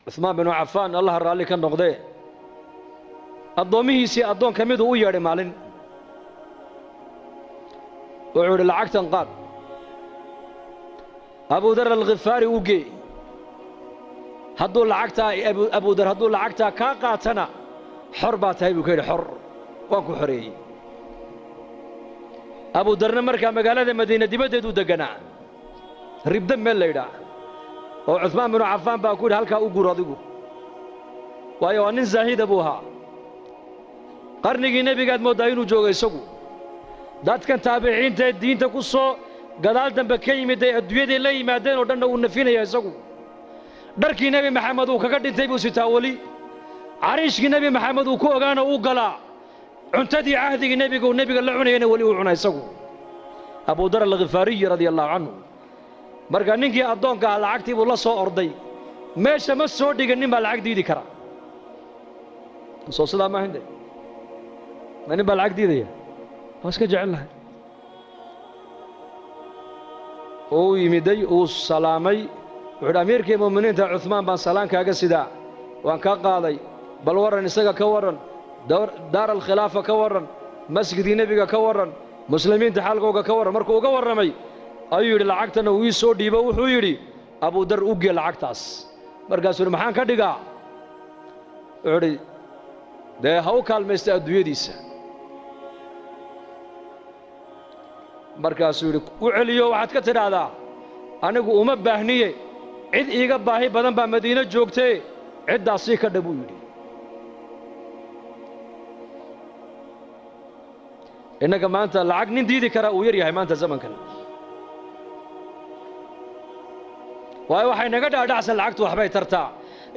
عثمان بن عفان الله الرالي كان نقضي الضوميه سي أدون كميدو وياري مالين وعود العقد انقاد أبو ذر الغفاري وقي هدو العقد أبو ذر هدو العقد كاقاتنا حربات هاي بكير حر وانكو حري أبو ذر مركا مقالة مدينة دبددو دقنا ريب دم الليلة وعثمان بن عفان باكود هلكا أقول رضيقو وأيوان زاهد أبوها قرني نبي قد مداينو جوغي سوغو داد كان تابعين تا الدين تقصو قدال دنبا كيمي دي الدوية دي اللي مادين ودن ونفين يا سوغو دركي نبي محمد وكاكد انتبو ستاولي عريشك نبي محمد وكو اغانا وقلا عنتدي عهدي نبي قو نبي قال لعوني انا ولي وعنا يسوغو أبو ذر الغفاري رضي الله عنه marka ninkii adoonka lacagtii buu la soo orday meesha ma soo dhiganin baa lacag diidi kara soo sidaa ma hinde nin baa lacag diidaya waa iska jecel lahay oo yimiday oo salaamay wuxuu amiirkii muuminiinta Uthman baan salaankaaga sidaa waan ka qaaday bal waran isaga ka waran daar al khilaafa ka waran masjidii nabiga ka waran muslimiinta xalqooga ka waran markuu uga waramay ayuu yiri lacagtana uu soo dhiibo wuxuu yiri Abu Dar u geel lacagtaas markaasuu maxaan ka dhigaa wuxuu de haw kaalmeystay adduunyadiisa markaasuu yiri u celiyo waxaad ka tiraahdaa anigu uma baahniye cid iiga baahi badan baa Madiina joogtay cidaasi ka dhabu yiri inaga maanta lacag nin diidi kara uu yar yahay maanta zamankan waxay naga dhaadhacsan lacagtu waxbay tartaa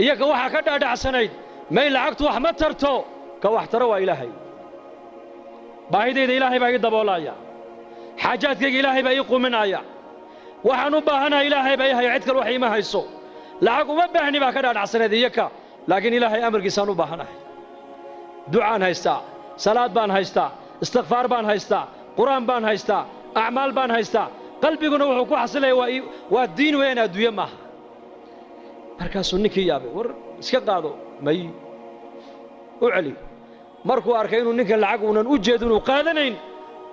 iyaga waxa ka dhaadhacsanayd may lacagtu wax ma tarto ka wax taro waa ilaahay baahideeda ilaahay baa ii daboolaya xaajaadkayga ilaahay baa ii quminaya waxaan u baahanahay ilaahay baa ii hayo cid kale wax iima hayso lacag uma baahni baa ka dhaadhacsanayd iyaga laakiin ilaahay amarkiisaan u baahanahay ducaan haystaa salaad baan haystaa istighfaar baan haystaa quraan baan haystaa acmaal baan haystaa qalbiguna wuxuu ku xasilay waa diin weyn adduunyo ma markaasuu ninkii yaabay war iska qaado may u celi markuu arkay inuu ninka lacag uunan u jeedin uu qaadanayn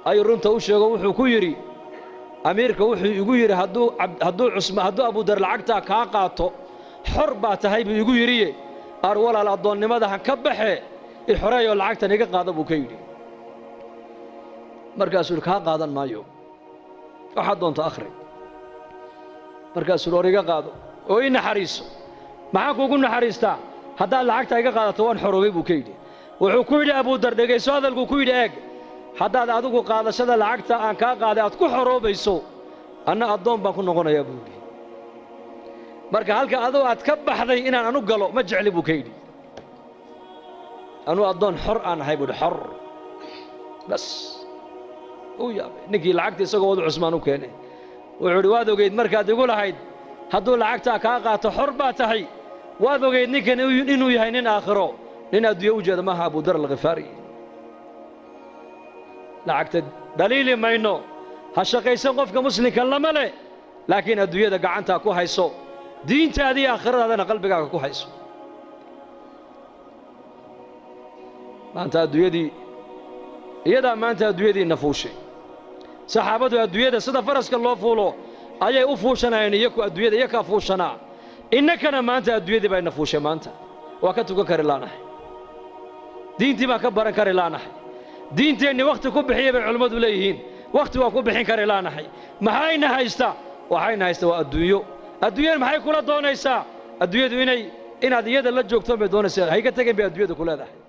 ay runta u sheego wuxuu ku yiri amiirka wuxuu igu yiri hadduu Abu Dar lacagta ka qaato xor baa tahay buu igu yiri ar walaal adoonnimada ha ka baxe xoreeyo lacagtan iga qaado buu ka yiri markaasuu ka qaadan maayo waxaad doonto akhri markaasuu loriga qaado oo ina naxariiso maxaa kuugu naxariistaa haddaad lacagta iga qaadato waan xoroobay buu ka yidhi wuxuu ku yidhi Abu Dar dhegayso hadalku ku yidhi eeg haddaad adigu qaadashada lacagta aan kaa qaaday aad ku xoroobayso anna addoon baan ku noqonayaa buu yidhi marka halka adoo aad ka baxday inaan anu galo ma jecli buu ka yidhi anu addoon xor aan ahay buu xor bas ninkii lacagta isagoo wada Cusmaan u keenay wuxuu waad ogeyd markaad igu lahayd hadduu lacagta ka qaato xor baa tahay waad ogeyd ninkan inuu yahay nin aakhiro nin adduunyo u jeeda maaha Abu Dar al-Ghifari lacagta daliil mayno ha shaqaysan qofka muslimka lama leh laakiin adduunyada gacanta ku hayso diintaadii aakhiradaadana qalbigaaga ku hayso maanta adduunyadii iyada maanta adduunyadii nafuushay saxaabadu adduunyada sida faraska loo fuulo ayay u fuushanayeen iyagu adduunyada iyaga fuushana innakana maanta adduunyadii bay nafuushay maanta waa ka tukan kari laanahay diintii baa ka baran kari laanahay diinteenni waqti ku bixiyay bay culimadu leeyihiin waqti waa ku bixin kari laanahay maxayna haysta waxayna haysta waa adduunyo adduunyada maxay kula doonaysaa adduunyadu inaad iyada la joogto bay doonaysaa hayga tagin bay adduunyada ku leedahay